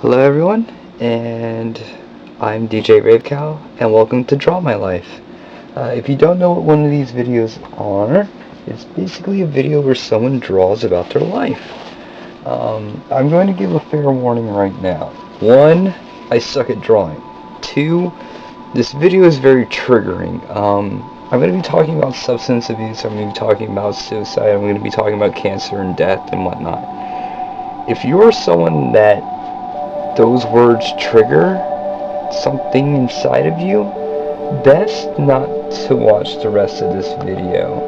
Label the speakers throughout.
Speaker 1: Hello everyone, and I'm DJ Ravecow, and welcome to Draw My Life. If you don't know what one of these videos are, it's basically a video where someone draws about their life. I'm going to give a fair warning right now. 1, I suck at drawing. 2, this video is very triggering. I'm going to be talking about substance abuse, I'm going to be talking about suicide, I'm going to be talking about cancer and death and whatnot. If you're someone that those words trigger something inside of you, best not to watch the rest of this video.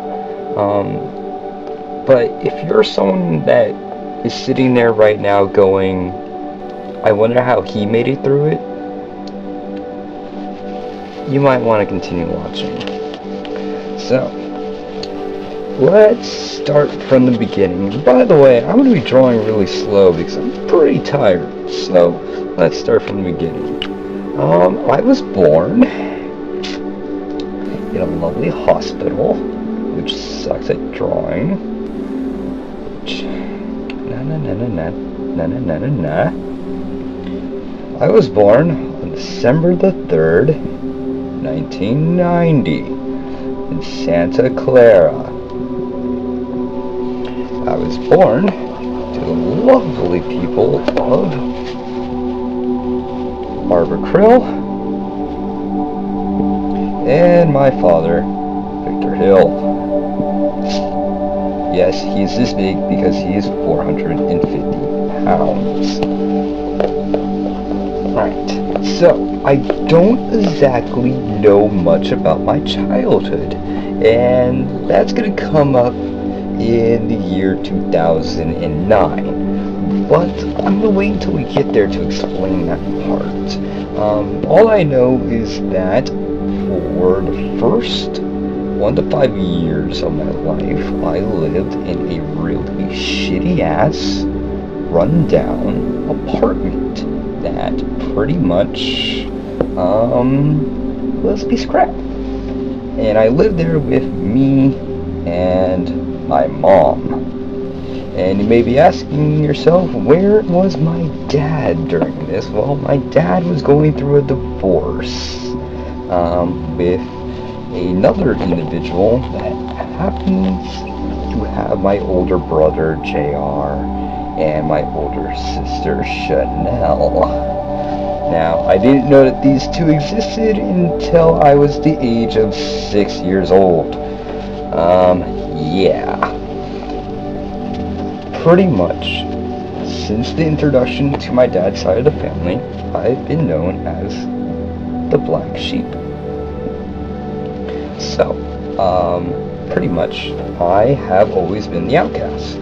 Speaker 1: But if you're someone that is sitting there right now going, I wonder how he made it through it, you might want to continue watching. So, let's start from the beginning. By the way, I'm going to be drawing really slow because I'm pretty tired. So, let's start from the beginning. I was born in a lovely hospital, which sucks at drawing. I was born on December the 3rd, 1990, in Santa Clara. I was born to the lovely people of Ravecow and my father, Victor Hill. Yes, he is this big because he is 450 pounds. Right, so I don't exactly know much about my childhood, and that's going to come up in the year 2009. But I'm going to wait until we get there to explain that part. All I know is that for the first 1 to 5 years of my life, I lived in a really shitty-ass, run-down apartment that pretty much, let's be scrap. And I lived there with me and my mom. And you may be asking yourself, where was my dad during this? Well, my dad was going through a divorce with another individual that happens to have my older brother, JR, and my older sister, Chanel. Now, I didn't know that these two existed until I was the age of 6 years old. Yeah. Pretty much, since the introduction to my dad's side of the family, I've been known as the black sheep. So, pretty much, I have always been the outcast.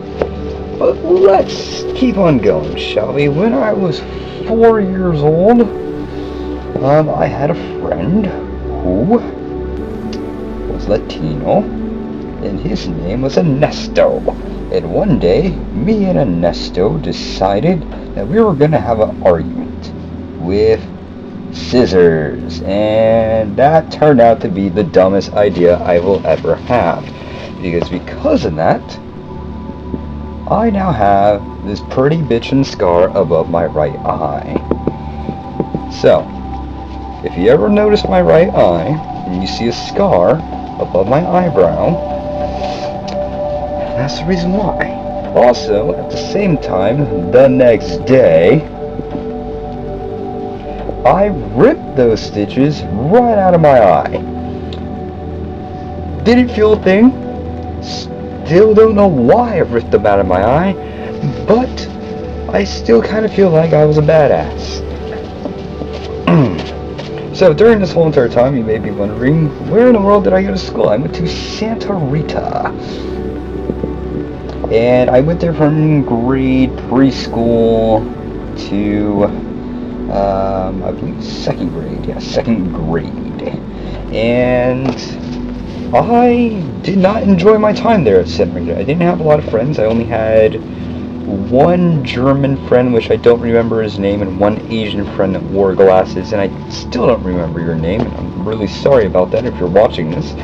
Speaker 1: But let's keep on going, shall we? When I was 4 years old, I had a friend who was Latino, and his name was Ernesto. And one day, me and Ernesto decided that we were going to have an argument with scissors. And that turned out to be the dumbest idea I will ever have. Because of that, I now have this pretty bitchin' scar above my right eye. So, if you ever notice my right eye, and you see a scar above my eyebrow, that's the reason why. Also, at the same time, the next day, I ripped those stitches right out of my eye. Didn't feel a thing. Still don't know why I ripped them out of my eye, but I still kind of feel like I was a badass. So during this whole entire time, you may be wondering, where in the world did I go to school? I went to Santa Rita. And I went there from preschool to, I believe second grade. Yeah, second grade. And I did not enjoy my time there at Santa Rita. I didn't have a lot of friends. I only had one German friend, which I don't remember his name, and one Asian friend that wore glasses, and I still don't remember your name, and I'm really sorry about that if you're watching this.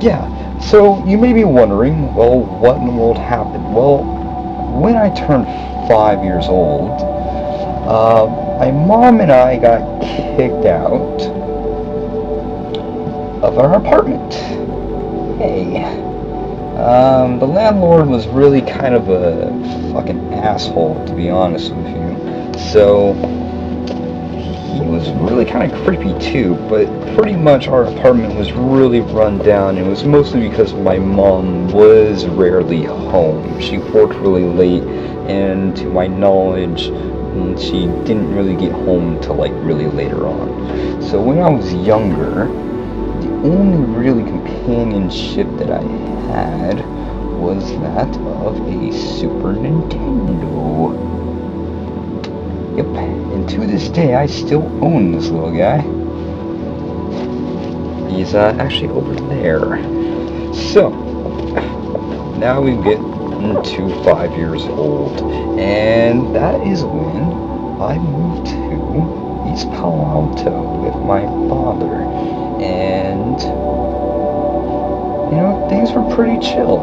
Speaker 1: Yeah. So, you may be wondering, well, what in the world happened? Well, when I turned 5 years old, my mom and I got kicked out of our apartment. Hey. The landlord was really kind of a fucking asshole, to be honest with you. So, he was really kind of creepy too, but pretty much our apartment was really run down. It was mostly because my mom was rarely home. She worked really late, and to my knowledge, she didn't really get home until like really later on. So when I was younger, the only really companionship that I had was that of a Super Nintendo. Yep, and to this day I still own this little guy. He's actually over there. So, now we get into 5 years old, and that is when I moved to East Palo Alto with my father, and you know, things were pretty chill.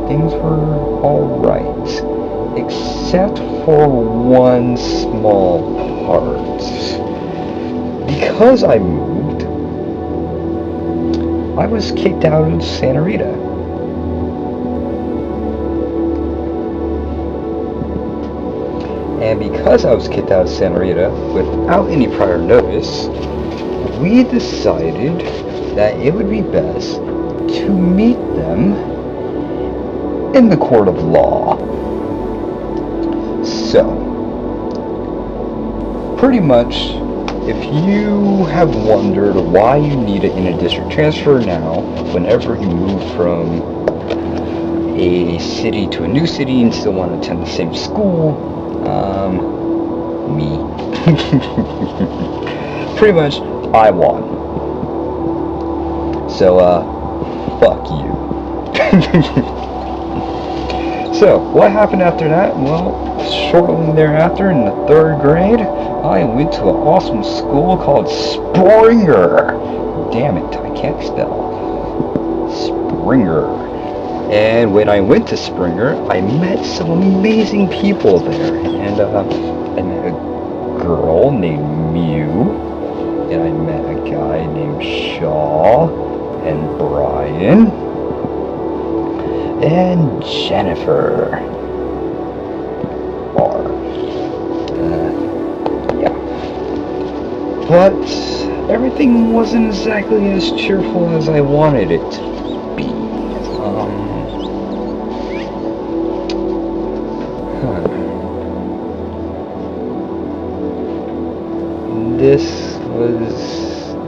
Speaker 1: Things were alright, except for one small part. Because I moved, I was kicked out of Santa Rita. And because I was kicked out of Santa Rita without any prior notice, we decided that it would be best to meet them in the court of law. So, pretty much, if you have wondered why you need an inter-district transfer now, whenever you move from a city to a new city and still want to attend the same school, me. Pretty much, I won. So, fuck you. So, what happened after that? Well, shortly thereafter, in the 3rd grade, I went to an awesome school called Springer. Damn it, I can't spell. Springer. And when I went to Springer, I met some amazing people there. And I met a girl named Mew, and I met a guy named Shaw, and Brian, and Jennifer R. Yeah. But everything wasn't exactly as cheerful as I wanted it to be. This was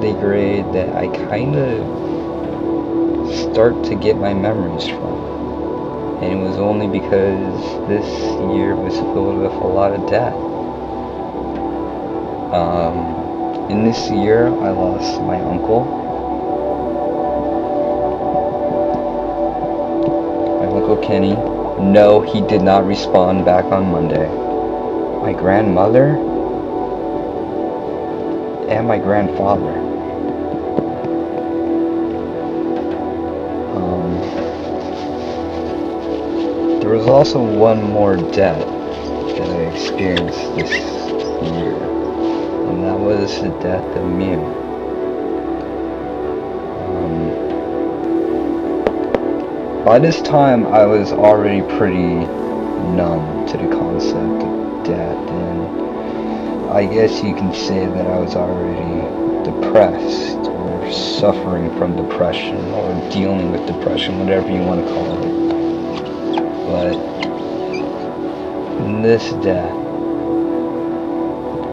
Speaker 1: the grade that I kind of start to get my memories from. And it was only because this year was filled with a lot of death. In this year, I lost my uncle. My Uncle Kenny. No, he did not respond back on Monday. My grandmother. And my grandfather. There was also one more death that I experienced this year, and that was the death of Mew. By this time, I was already pretty numb to the concept of death, and I guess you can say that I was already depressed, or suffering from depression, or dealing with depression, whatever you want to call it. But this death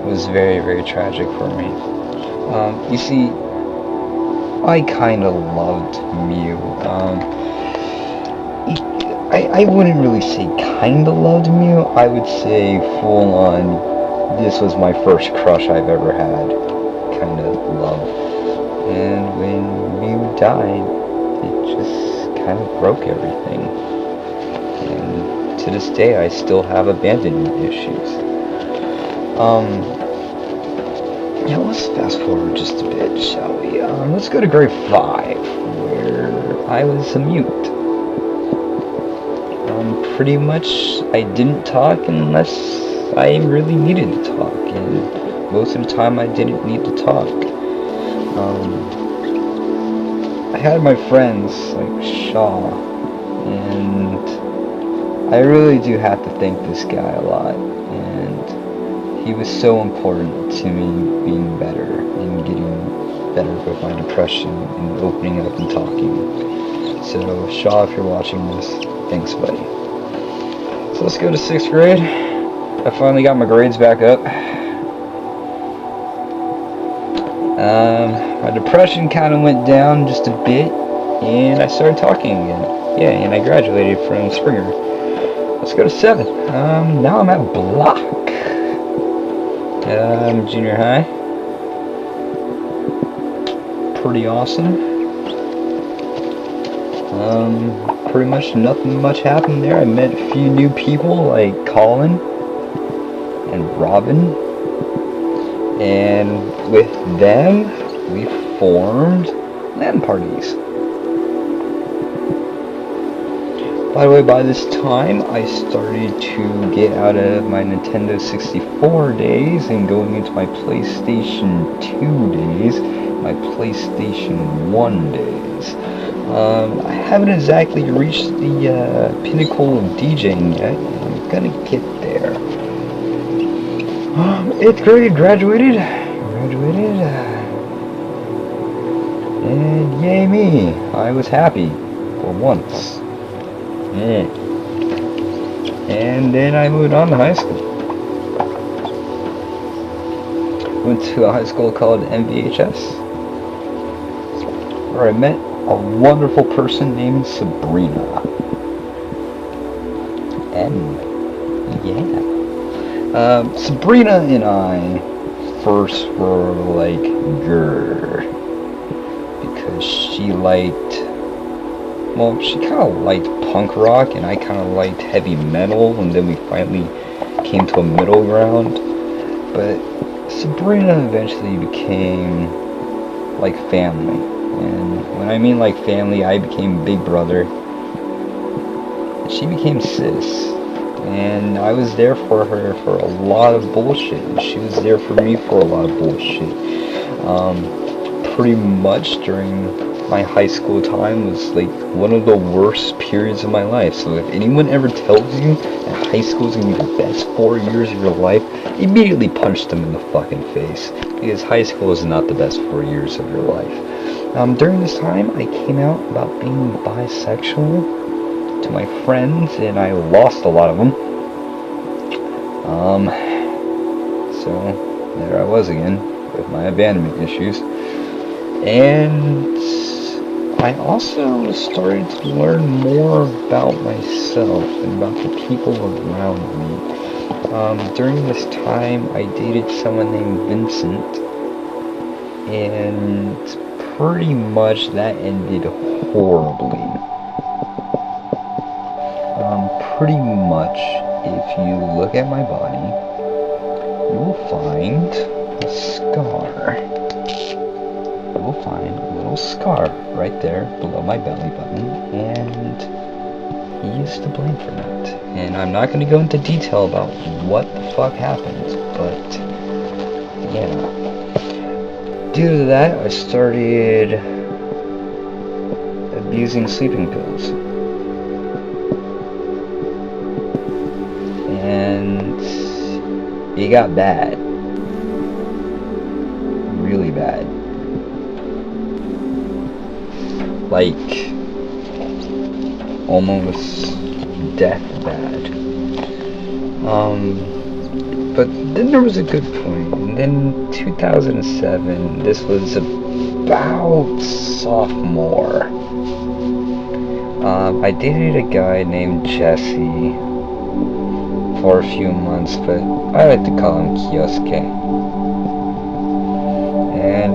Speaker 1: was very, very tragic for me. You see, I kind of loved Mew. I wouldn't really say kind of loved Mew. I would say full on, this was my first crush I've ever had kind of love. And when Mew died, it just kind of broke everything. And to this day, I still have abandonment issues. Yeah, let's fast forward just a bit, shall we? Let's go to grade 5, where I was a mute. pretty much I didn't talk unless I really needed to talk, and most of the time I didn't need to talk. I had my friends like Shaw, and I really do have to thank this guy a lot, and he was so important to me being better and getting better with my depression and opening up and talking. So Shaw, if you're watching this, thanks buddy. So let's go to 6th grade. I finally got my grades back up. My depression kind of went down just a bit, and I started talking again. Yeah, and I graduated from Springer. Let's go to 7th. Now I'm at Block. Junior high. Pretty awesome. Pretty much nothing much happened there. I met a few new people like Colin and Robin, and with them we formed LAN parties. By the way, by this time I started to get out of my Nintendo 64 days and going into my PlayStation 2 days, my PlayStation 1 days. I haven't exactly reached the pinnacle of DJing yet, and I'm gonna get there. 8th grade, graduated, and yay me, I was happy for once. And then I moved on to high school. Went to a high school called MVHS, where I met a wonderful person named Sabrina. And yeah, Sabrina and I first were like grr, because she kind of liked punk rock, and I kind of liked heavy metal, and then we finally came to a middle ground. But Sabrina eventually became like family, and when I mean like family, I became big brother, and she became sis, and I was there for her for a lot of bullshit, and she was there for me for a lot of bullshit. Pretty much during my high school time was like one of the worst periods of my life. So if anyone ever tells you that high school is going to be the best 4 years of your life, immediately punch them in the fucking face, because high school is not the best 4 years of your life. During this time, I came out about being bisexual to my friends, and I lost a lot of them. So there I was again with my abandonment issues. And I also started to learn more about myself and about the people around me. During this time, I dated someone named Vincent, and pretty much that ended horribly. Pretty much, if you look at my body, you will find a scar. You will find a little scar right there below my belly button, and he is to blame for that. And I'm not going to go into detail about what the fuck happened, but yeah. Due to that, I started abusing sleeping pills. And it got bad. Really bad. Like, almost death bad. But then there was a good point. And then 2007, this was about sophomore. I dated a guy named Jesse for a few months, but I like to call him Kioske. And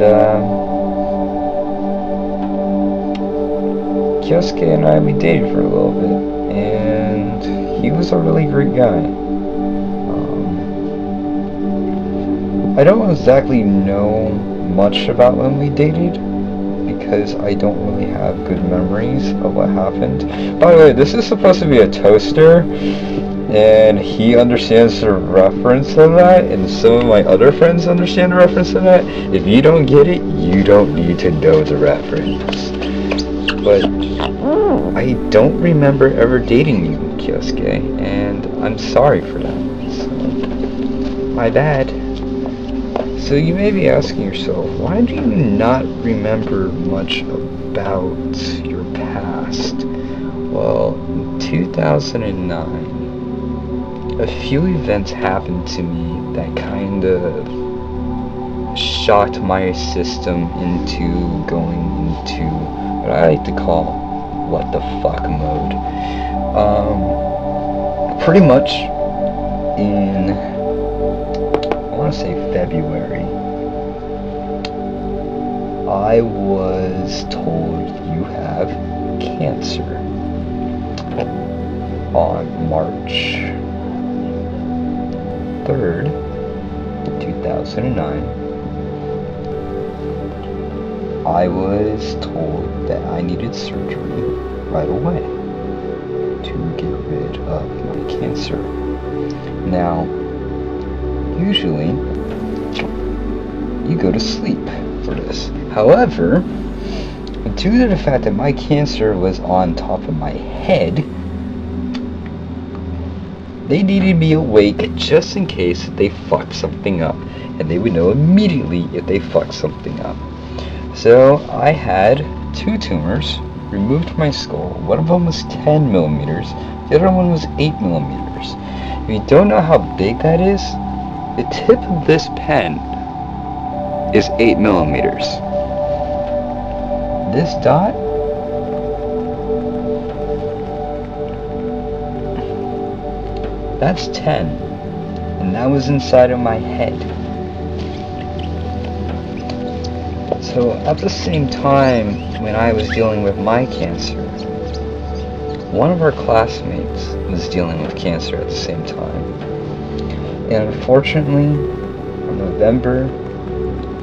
Speaker 1: Kioske and I, we dated for a little bit, and he was a really great guy. I don't exactly know much about when we dated, because I don't really have good memories of what happened. By the way, this is supposed to be a toaster, and he understands the reference of that, and some of my other friends understand the reference of that. If you don't get it, you don't need to know the reference. But I don't remember ever dating you, Kyosuke, and I'm sorry for that. So, my bad. So you may be asking yourself, why do you not remember much about your past? Well, in 2009, a few events happened to me that kind of shocked my system into going into what I like to call what the fuck mode. Pretty much in, I want to say February, I was told you have cancer. On March 3rd, 2009, I was told that I needed surgery right away to get rid of my cancer. Now, usually, you go to sleep for this. However, due to the fact that my cancer was on top of my head, they needed me awake just in case they fucked something up, and they would know immediately if they fucked something up. So I had 2 tumors removed from my skull. One of them was 10 millimeters, the other one was 8 millimeters. If you don't know how big that is, the tip of this pen is 8 millimeters. This dot that's 10, and that was inside of my head. So at the same time when I was dealing with my cancer, one of our classmates was dealing with cancer at the same time. And unfortunately, on November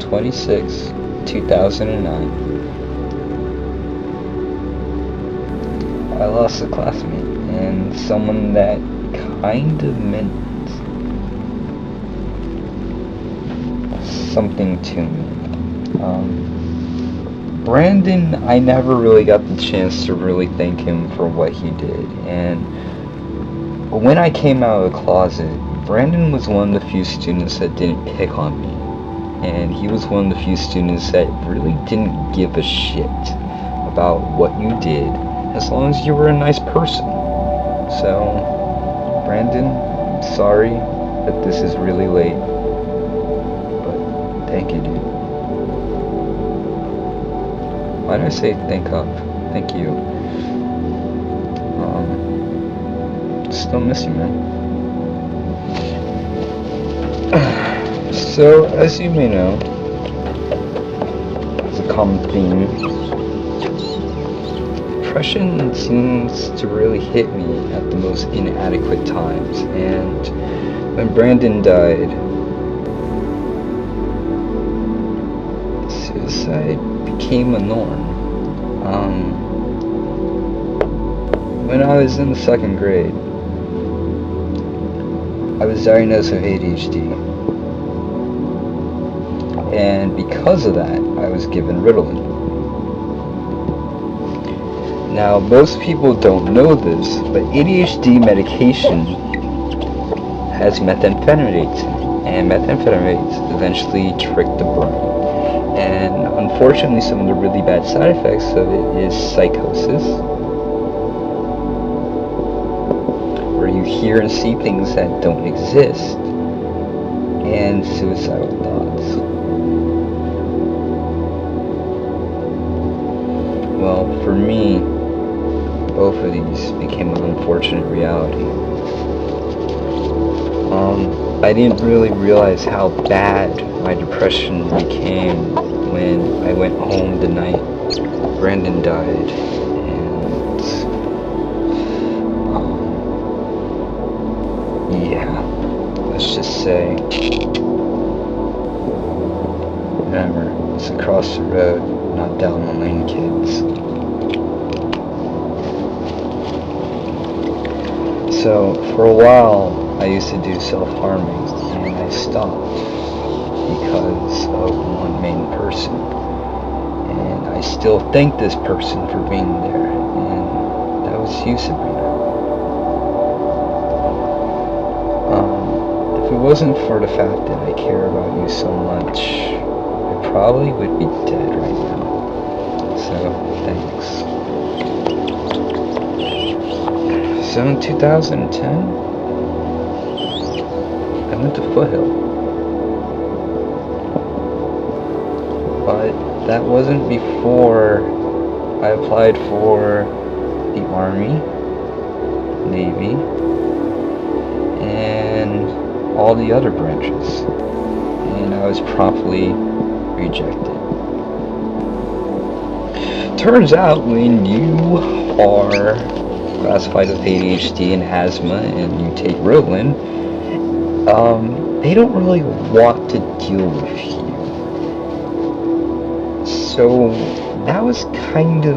Speaker 1: 26, 2009, I lost a classmate and someone that kind of meant something to me. Brandon, I never really got the chance to really thank him for what he did. And when I came out of the closet, Brandon was one of the few students that didn't pick on me. And he was one of the few students that really didn't give a shit about what you did, as long as you were a nice person. So, Brandon, I'm sorry that this is really late, but thank you, dude. Why did I say thank you? Still miss you, man. So, as you may know, it's a common theme. Depression seems to really hit me at the most inadequate times, and when Brandon died, suicide became a norm. When I was in the 2nd grade, I was diagnosed with ADHD, and because of that, I was given Ritalin. Now, most people don't know this, but ADHD medication has methamphetamines in it, and methamphetamines eventually trick the brain. And unfortunately, some of the really bad side effects of it is psychosis, where you hear and see things that don't exist, and suicidal thoughts. Well, for me, both of these became an unfortunate reality. I didn't really realize how bad my depression became when I went home the night Brandon died, and yeah, let's just say Remember, it's across the road, not down the lane, kids. So, for a while, I used to do self-harming, and I stopped because of one main person. And I still thank this person for being there, and that was you, Sabrina. If it wasn't for the fact that I care about you so much, I probably would be dead right now. So, thanks. So in 2010, I went to Foothill. But that wasn't before I applied for the Army, Navy, and all the other branches. And I was promptly rejected. Turns out when you are classified with ADHD and asthma and you take Ritalin, they don't really want to deal with you. So that was kind of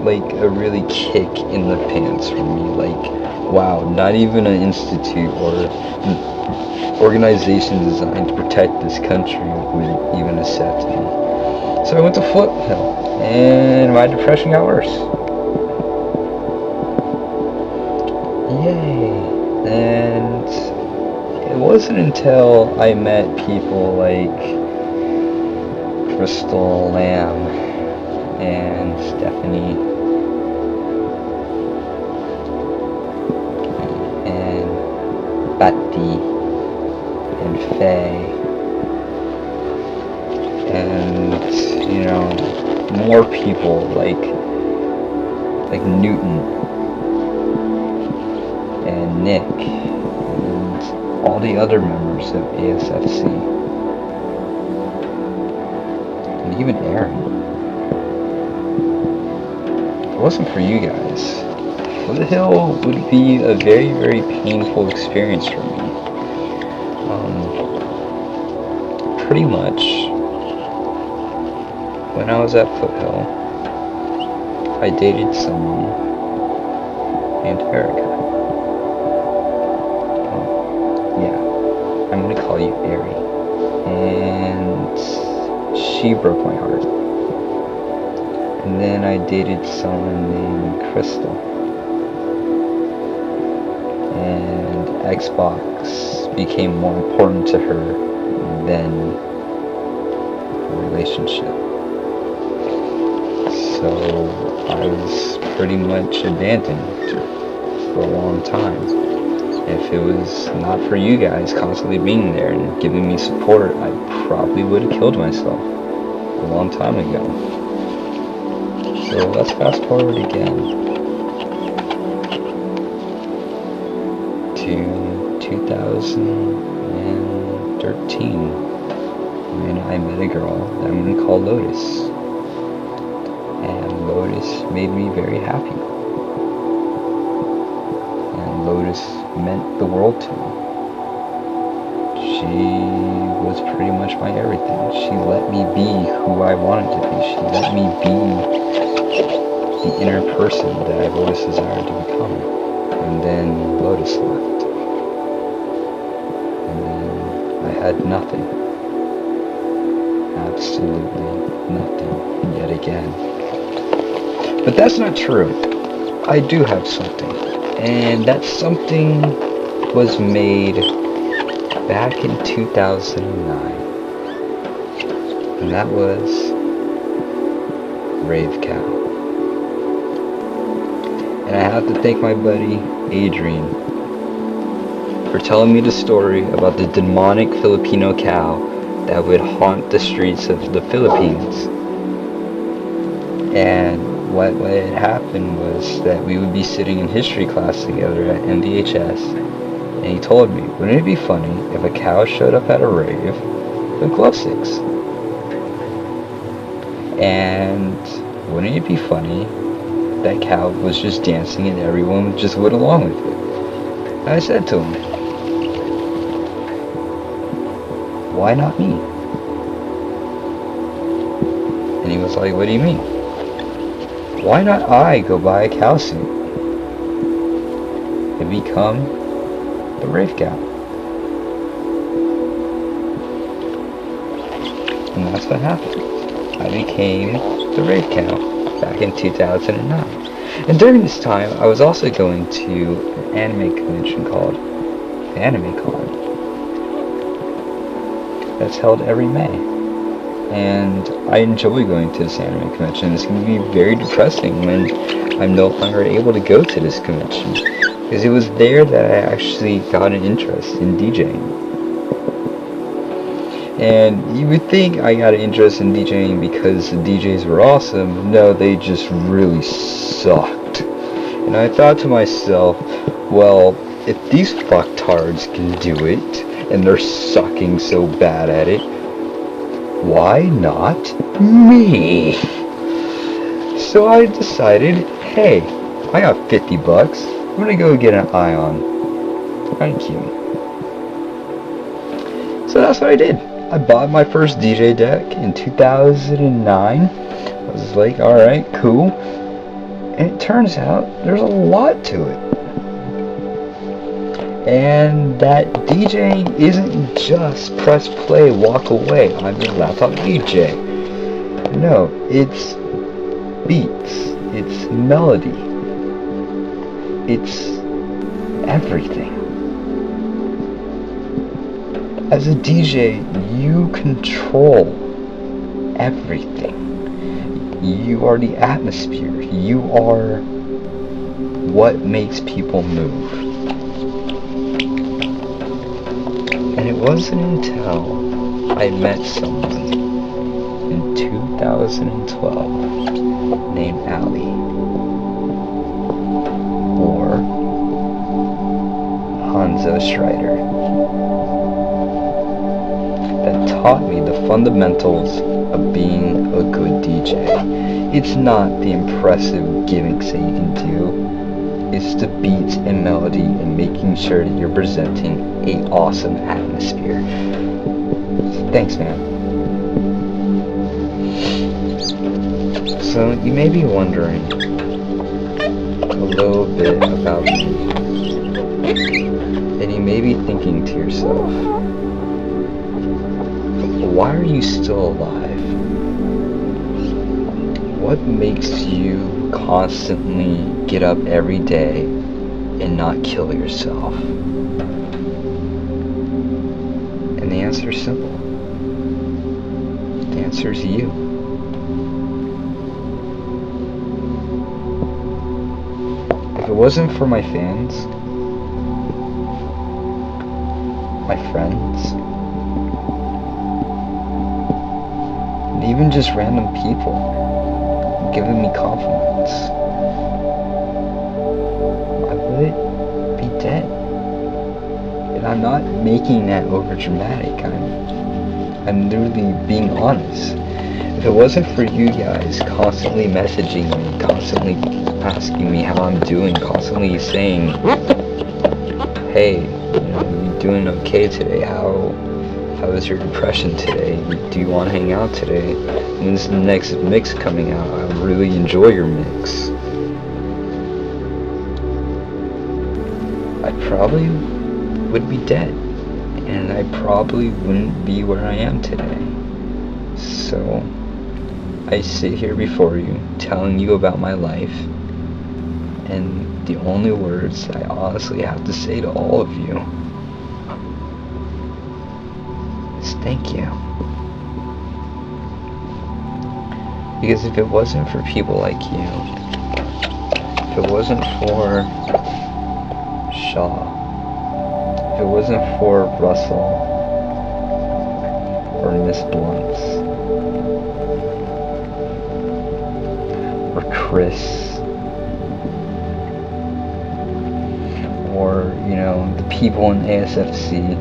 Speaker 1: like a really kick in the pants for me. Like, wow, not even an institute or an organization designed to protect this country would even accept me. So I went to Foothill, and my depression got worse. Yay. And it wasn't until I met people like Crystal Lamb and Stephanie and Betty and Faye and, you know, more people like Newton and Nick and all the other members of ASFC, and even Aaron. If it wasn't for you guys, Foothill would be a very, very painful experience for me. Pretty much, when I was at Foothill, I dated someone named Erica. I'm gonna call you Ari. And she broke my heart. And then I dated someone named Crystal. And Xbox became more important to her than a relationship. So I was pretty much abandoned for a long time. If it was not for you guys constantly being there and giving me support, I probably would have killed myself a long time ago. So let's fast forward again to 2013 when I met a girl that I'm going to call Lotus. And Lotus made me very happy. And Lotus meant the world to me. She was pretty much my everything. She let me be who I wanted to be. She let me be the inner person that I've always desired to become. And then Lotus left. And then I had nothing. Absolutely nothing yet again. But that's not true. I do have something. And that something was made back in 2009. And that was Ravecow. And I have to thank my buddy Adrian for telling me the story about the demonic Filipino cow that would haunt the streets of the Philippines. And what had happened was that we would be sitting in history class together at MDHS, and he told me, wouldn't it be funny if a cow showed up at a rave with glow sticks? And wouldn't it be funny if that cow was just dancing and everyone just went along with it? And I said to him, why not me? And he was like, what do you mean? Why not I go buy a cow suit and become the Ravecow? And that's what happened. I became the Ravecow back in 2009. And during this time, I was also going to an anime convention called Anime Con. That's held every May. And I enjoy going to this anime convention. It's going to be very depressing when I'm no longer able to go to this convention. Because it was there that I actually got an interest in DJing. And you would think I got an interest in DJing because the DJs were awesome. No, they just really sucked. And I thought to myself, well, if these fucktards can do it, and they're sucking so bad at it, why not me? So I decided, hey, I got 50 bucks. I'm gonna go get an Ion. Thank you. So that's what I did. I bought my first DJ deck in 2009. I was like, alright, cool. And it turns out there's a lot to it. And that DJing isn't just press play, walk away, I'm a laptop DJ. No, it's beats, it's melody, it's everything. As a DJ, you control everything. You are the atmosphere. You are what makes people move. And it wasn't until I met someone in 2012 named Allie, or Hanzo Strider, that taught me the fundamentals of being a good DJ. It's not the impressive gimmicks that you can do. It's the beats and melody and making sure that you're presenting an awesome atmosphere. Thanks, man. So you may be wondering a little bit about me. And you may be thinking to yourself, why are you still alive? What makes you constantly get up every day and not kill yourself? And the answer is simple. The answer is you. If it wasn't for my fans, my friends, and even just random people giving me compliments, I would be dead. And I'm not making that over dramatic. I'm literally being honest. If it wasn't for you guys constantly messaging me, constantly asking me how I'm doing, constantly saying, hey, you doing okay today? How is your depression today? Do you want to hang out today? When's the next mix coming out? I really enjoy your mix. I probably would be dead, and I probably wouldn't be where I am today. So I sit here before you telling you about my life, and the only words I honestly have to say to all of you is thank you. Because if it wasn't for people like you, if it wasn't for Shaw, if it wasn't for Russell or Miss Blunts or Chris or the people in ASFC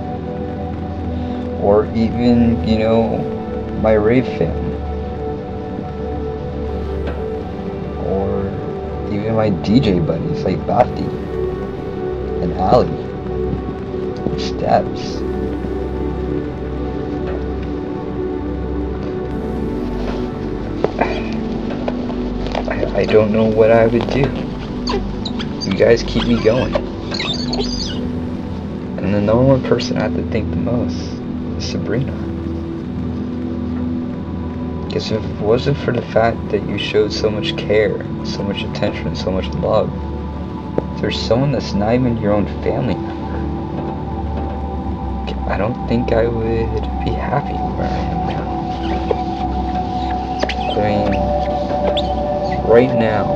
Speaker 1: or even my rave family or even my DJ buddies like Bhakti and Ali and Steps. I don't know what I would do. You guys keep me going. And the number one person I have to thank the most is Sabrina. Because if it wasn't for the fact that you showed so much care, so much attention, and so much love, there's someone that's not even your own family member, I don't think I would be happy where I am now. I mean, right now,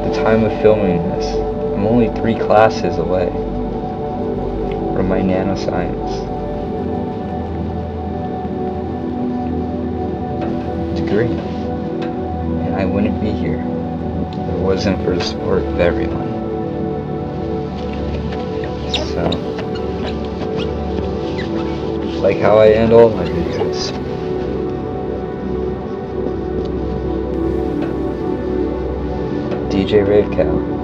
Speaker 1: the time of filming this, I'm only 3 classes away from my nanoscience degree, and I wouldn't be here if it wasn't for the support of everyone. So, like how I end all my videos, DJ Ravecow.